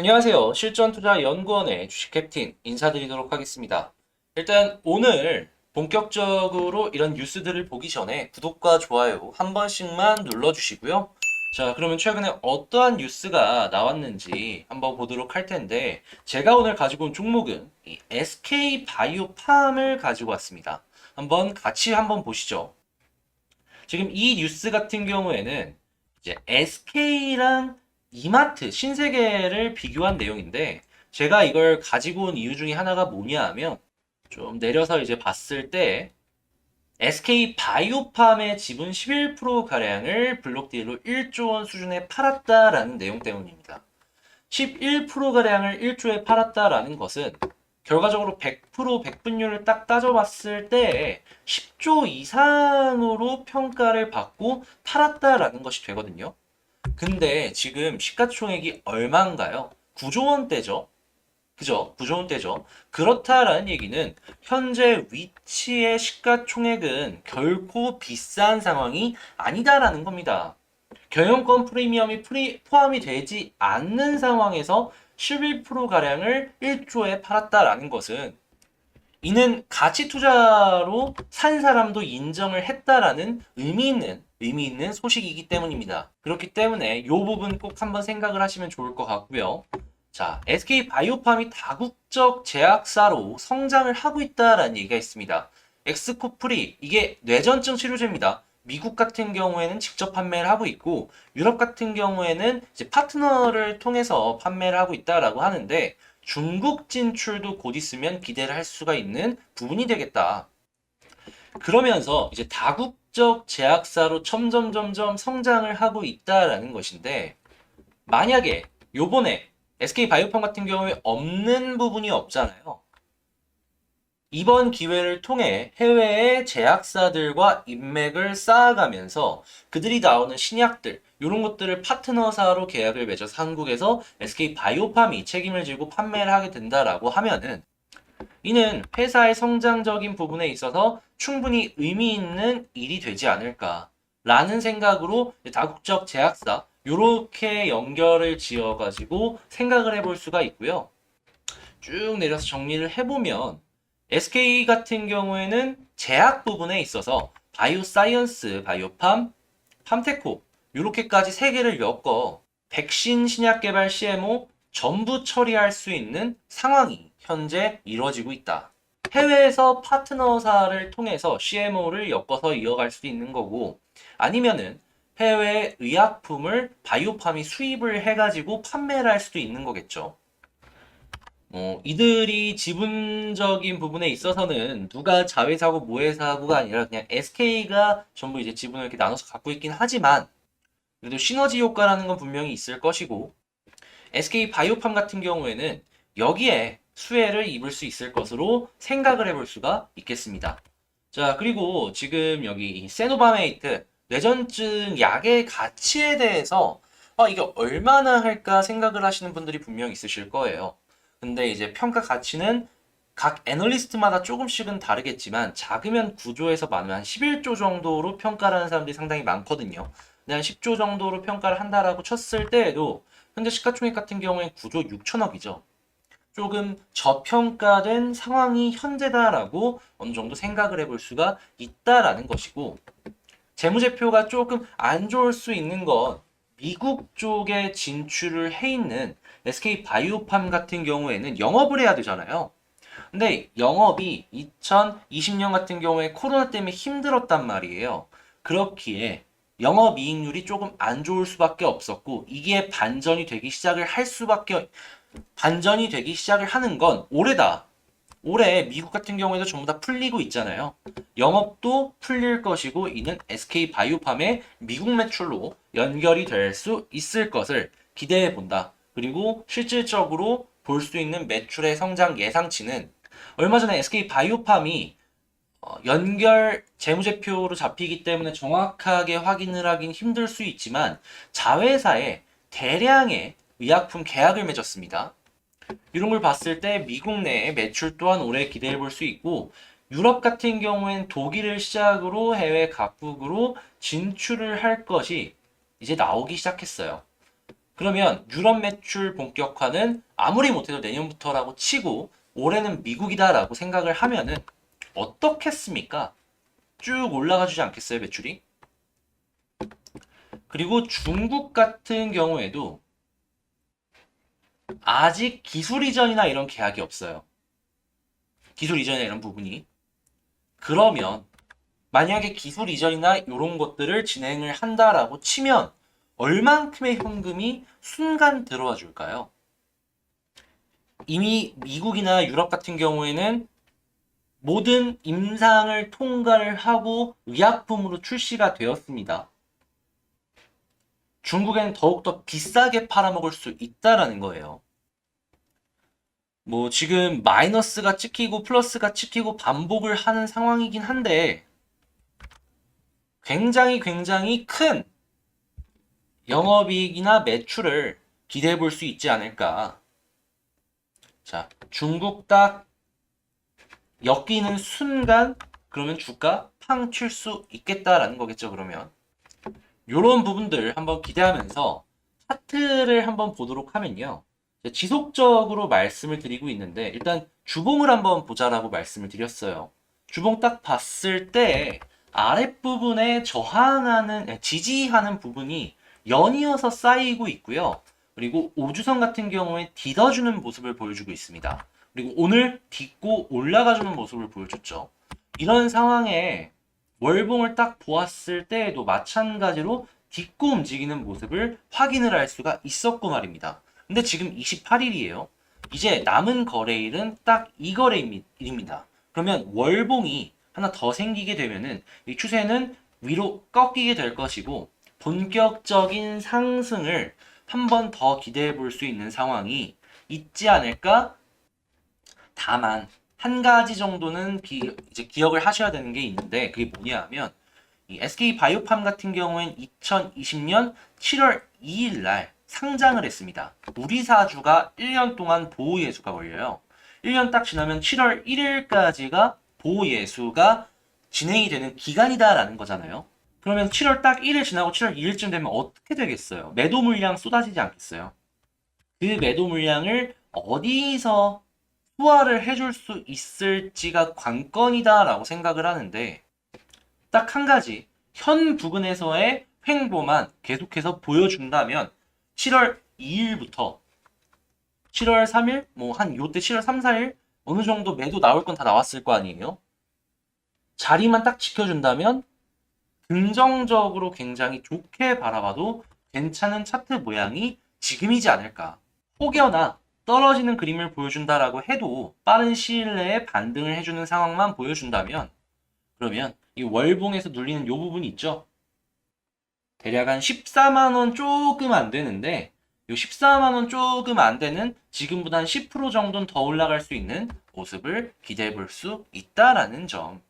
안녕하세요. 실전투자연구원의 주식 캡틴 인사드리도록 하겠습니다. 일단 오늘 본격적으로 이런 뉴스들을 보기 전에 구독과 좋아요 한 번씩만 눌러주시고요. 자, 그러면 최근에 어떠한 뉴스가 나왔는지 한번 보도록 할 텐데, 제가 오늘 가지고 온 종목은 이 SK 바이오팜을 가지고 왔습니다. 같이 보시죠. 지금 이 뉴스 같은 경우에는 이제 SK랑 이마트, 신세계를 비교한 내용인데, 제가 이걸 가지고 온 이유 중에 하나가 뭐냐 하면, 좀 내려서 이제 봤을 때 SK 바이오팜의 지분 11%가량을 블록딜로 1조 원 수준에 팔았다라는 내용 때문입니다. 11%가량을 1조에 팔았다라는 것은 결과적으로 100% 백분율을 딱 따져봤을 때 10조 이상으로 평가를 받고 팔았다라는 것이 되거든요. 근데 지금 시가총액이 얼마인가요? 9조 원대죠. 그죠? 9조 원대죠. 그렇다라는 얘기는 현재 위치의 시가총액은 결코 비싼 상황이 아니다라는 겁니다. 경영권 프리미엄이 포함이 되지 않는 상황에서 11%가량을 1조에 팔았다라는 것은 이는 가치 투자로 산 사람도 인정을 했다라는 의미 있는 소식이기 때문입니다. 그렇기 때문에 이 부분 꼭 한번 생각을 하시면 좋을 것 같고요. 자, SK 바이오팜이 다국적 제약사로 성장을 하고 있다라는 얘기가 있습니다. 엑스코프리, 이게 뇌전증 치료제입니다. 미국 같은 경우에는 직접 판매를 하고 있고, 유럽 같은 경우에는 이제 파트너를 통해서 판매를 하고 있다라고 하는데, 중국 진출도 곧 있으면 기대를 할 수가 있는 부분이 되겠다. 그러면서 이제 다국적 제약사로 점점 성장을 하고 있다라는 것인데, 만약에 요번에 SK 바이오팜 같은 경우에 없는 부분이 없잖아요. 이번 기회를 통해 해외의 제약사들과 인맥을 쌓아가면서 그들이 나오는 신약들, 이런 것들을 파트너사로 계약을 맺어서 한국에서 SK 바이오팜이 책임을 지고 판매를 하게 된다라고 하면은 이는 회사의 성장적인 부분에 있어서 충분히 의미 있는 일이 되지 않을까라는 생각으로 다국적 제약사 이렇게 연결을 지어가지고 생각을 해볼 수가 있고요. 쭉 내려서 정리를 해보면 SK 같은 경우에는 제약 부분에 있어서 바이오사이언스, 바이오팜, 팜테코 이렇게까지 세 개를 엮어 백신 신약 개발 CMO 전부 처리할 수 있는 상황이 현재 이루어지고 있다. 해외에서 파트너사를 통해서 CMO를 엮어서 이어갈 수 있는 거고, 아니면은 해외 의약품을 바이오팜이 수입을 해가지고 판매를 할 수도 있는 거겠죠. 이들이 지분적인 부분에 있어서는 누가 자회사고 모회사고가 아니라 그냥 SK가 전부 이제 지분을 이렇게 나눠서 갖고 있긴 하지만, 그래도 시너지 효과라는 건 분명히 있을 것이고, SK 바이오팜 같은 경우에는 여기에 수혜를 입을 수 있을 것으로 생각을 해볼 수가 있겠습니다. 자, 그리고 지금 여기 세노바메이트 뇌전증 약의 가치에 대해서 이게 얼마나 할까 생각을 하시는 분들이 분명 있으실 거예요. 근데 이제 평가 가치는 각 애널리스트마다 조금씩은 다르겠지만 작으면 9조에서 많으면 한 11조 정도로 평가를 하는 사람들이 상당히 많거든요. 근데 한 10조 정도로 평가를 한다라고 쳤을 때에도 현재 시가총액 같은 경우에 9조 6천억이죠. 조금 저평가된 상황이 현재다라고 어느 정도 생각을 해볼 수가 있다라는 것이고, 재무제표가 조금 안 좋을 수 있는 건 미국 쪽에 진출을 해 있는 SK 바이오팜 같은 경우에는 영업을 해야 되잖아요. 근데 영업이 2020년 같은 경우에 코로나 때문에 힘들었단 말이에요. 그렇기에 영업이익률이 조금 안 좋을 수밖에 없었고, 이게 반전이 되기 시작을 하는 건 올해다. 올해 미국 같은 경우에도 전부 다 풀리고 있잖아요. 영업도 풀릴 것이고, 이는 SK 바이오팜의 미국 매출로 연결이 될 수 있을 것을 기대해 본다. 그리고 실질적으로 볼 수 있는 매출의 성장 예상치는 얼마 전에 SK 바이오팜이 연결 재무제표로 잡히기 때문에 정확하게 확인을 하긴 힘들 수 있지만 자회사에 대량의 의약품 계약을 맺었습니다. 이런 걸 봤을 때 미국 내의 매출 또한 올해 기대해 볼 수 있고, 유럽 같은 경우엔 독일을 시작으로 해외 각국으로 진출을 할 것이 이제 나오기 시작했어요. 그러면 유럽 매출 본격화는 아무리 못해도 내년부터라고 치고 올해는 미국이다라고 생각을 하면은 어떻겠습니까? 쭉 올라가 주지 않겠어요, 매출이? 그리고 중국 같은 경우에도 아직 기술 이전이나 이런 계약이 없어요. 기술 이전이나 이런 부분이. 그러면 만약에 기술 이전이나 이런 것들을 진행을 한다라고 치면 얼만큼의 현금이 순간 들어와 줄까요? 이미 미국이나 유럽 같은 경우에는 모든 임상을 통과를 하고 의약품으로 출시가 되었습니다. 중국에는 더욱더 비싸게 팔아먹을 수 있다라는 거예요. 뭐 지금 마이너스가 찍히고 플러스가 찍히고 반복을 하는 상황이긴 한데 굉장히 큰 영업이익이나 매출을 기대해 볼 수 있지 않을까. 자, 중국 딱 엮이는 순간 그러면 주가 팡 칠 수 있겠다라는 거겠죠, 그러면. 요런 부분들 한번 기대하면서 차트를 한번 보도록 하면요. 지속적으로 말씀을 드리고 있는데 일단 주봉을 한번 보자라고 말씀을 드렸어요. 주봉 딱 봤을 때 아랫부분에 저항하는, 지지하는 부분이 연이어서 쌓이고 있고요. 그리고 오주선 같은 경우에 디뎌주는 모습을 보여주고 있습니다. 그리고 오늘 딛고 올라가주는 모습을 보여줬죠. 이런 상황에 월봉을 딱 보았을 때에도 마찬가지로 딛고 움직이는 모습을 확인을 할 수가 있었고 말입니다. 근데 지금 28일이에요. 이제 남은 거래일은 딱 이 거래일입니다. 그러면 월봉이 하나 더 생기게 되면은 이 추세는 위로 꺾이게 될 것이고 본격적인 상승을 한 번 더 기대해 볼 수 있는 상황이 있지 않을까? 다만 한 가지 정도는 이제 기억을 하셔야 되는 게 있는데 그게 뭐냐 하면 이 SK 바이오팜 같은 경우엔 2020년 7월 2일 날 상장을 했습니다. 우리 사주가 1년 동안 보호예수가 걸려요. 1년 딱 지나면 7월 1일까지가 보호예수가 진행이 되는 기간이다라는 거잖아요. 그러면 7월 딱 1일 지나고 7월 2일쯤 되면 어떻게 되겠어요? 매도 물량 쏟아지지 않겠어요? 그 매도 물량을 어디서 소화를 해줄 수 있을지가 관건이다라고 생각을 하는데 딱 한 가지 현 부근에서의 횡보만 계속해서 보여준다면 7월 2일부터 7월 3일 뭐 한 요때 7월 3, 4일 어느 정도 매도 나올 건 다 나왔을 거 아니에요? 자리만 딱 지켜준다면 긍정적으로 굉장히 좋게 바라봐도 괜찮은 차트 모양이 지금이지 않을까. 혹여나 떨어지는 그림을 보여준다라고 해도 빠른 시일 내에 반등을 해주는 상황만 보여준다면 그러면 이 월봉에서 눌리는 요 부분이 있죠. 대략 한 14만 원 조금 안 되는데 요 14만 원 조금 안 되는 지금보다 한 10% 정도는 더 올라갈 수 있는 모습을 기대해 볼 수 있다라는 점.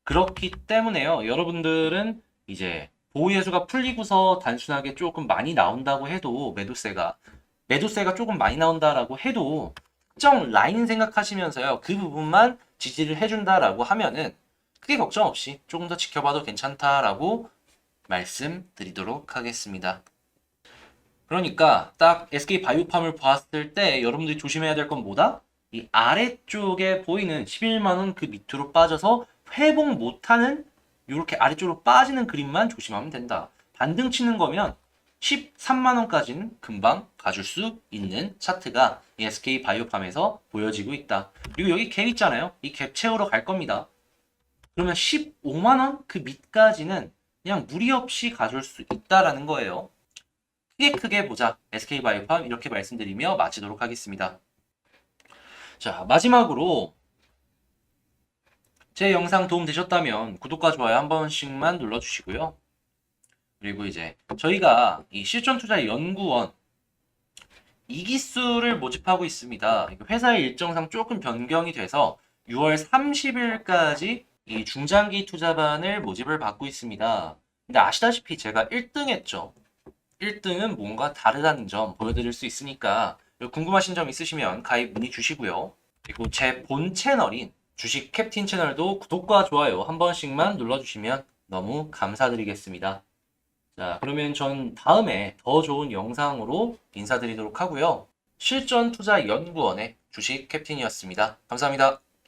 그렇기 때문에요. 여러분들은 이제 보호예수가 풀리고서 단순하게 조금 많이 나온다고 해도 매도세가 조금 많이 나온다라고 해도 특정 라인 생각하시면서요. 그 부분만 지지를 해준다라고 하면은 크게 걱정 없이 조금 더 지켜봐도 괜찮다라고 말씀드리도록 하겠습니다. 그러니까 딱 SK 바이오팜을 봤을 때 여러분들이 조심해야 될 건 뭐다? 이 아래쪽에 보이는 11만원 그 밑으로 빠져서 회복 못하는 이렇게 아래쪽으로 빠지는 그림만 조심하면 된다. 반등 치는 거면 13만원까지는 금방 가줄 수 있는 차트가 이 SK 바이오팜에서 보여지고 있다. 그리고 여기 갭 있잖아요. 이 갭 채우러 갈 겁니다. 그러면 15만원 그 밑까지는 그냥 무리 없이 가줄 수 있다라는 거예요. 크게 보자. SK 바이오팜 이렇게 말씀드리며 마치도록 하겠습니다. 자, 마지막으로 제 영상 도움 되셨다면 구독과 좋아요 한 번씩만 눌러주시고요. 그리고 이제 저희가 이 실전투자연구원 2기수를 모집하고 있습니다. 회사의 일정상 조금 변경이 돼서 6월 30일까지 이 중장기 투자반을 모집을 받고 있습니다. 근데 아시다시피 제가 1등 했죠. 1등은 뭔가 다르다는 점 보여드릴 수 있으니까 궁금하신 점 있으시면 가입 문의 주시고요. 그리고 제 본 채널인 주식 캡틴 채널도 구독과 좋아요 한 번씩만 눌러주시면 너무 감사드리겠습니다. 자, 그러면 전 다음에 더 좋은 영상으로 인사드리도록 하고요. 실전 투자 연구원의 주식 캡틴이었습니다. 감사합니다.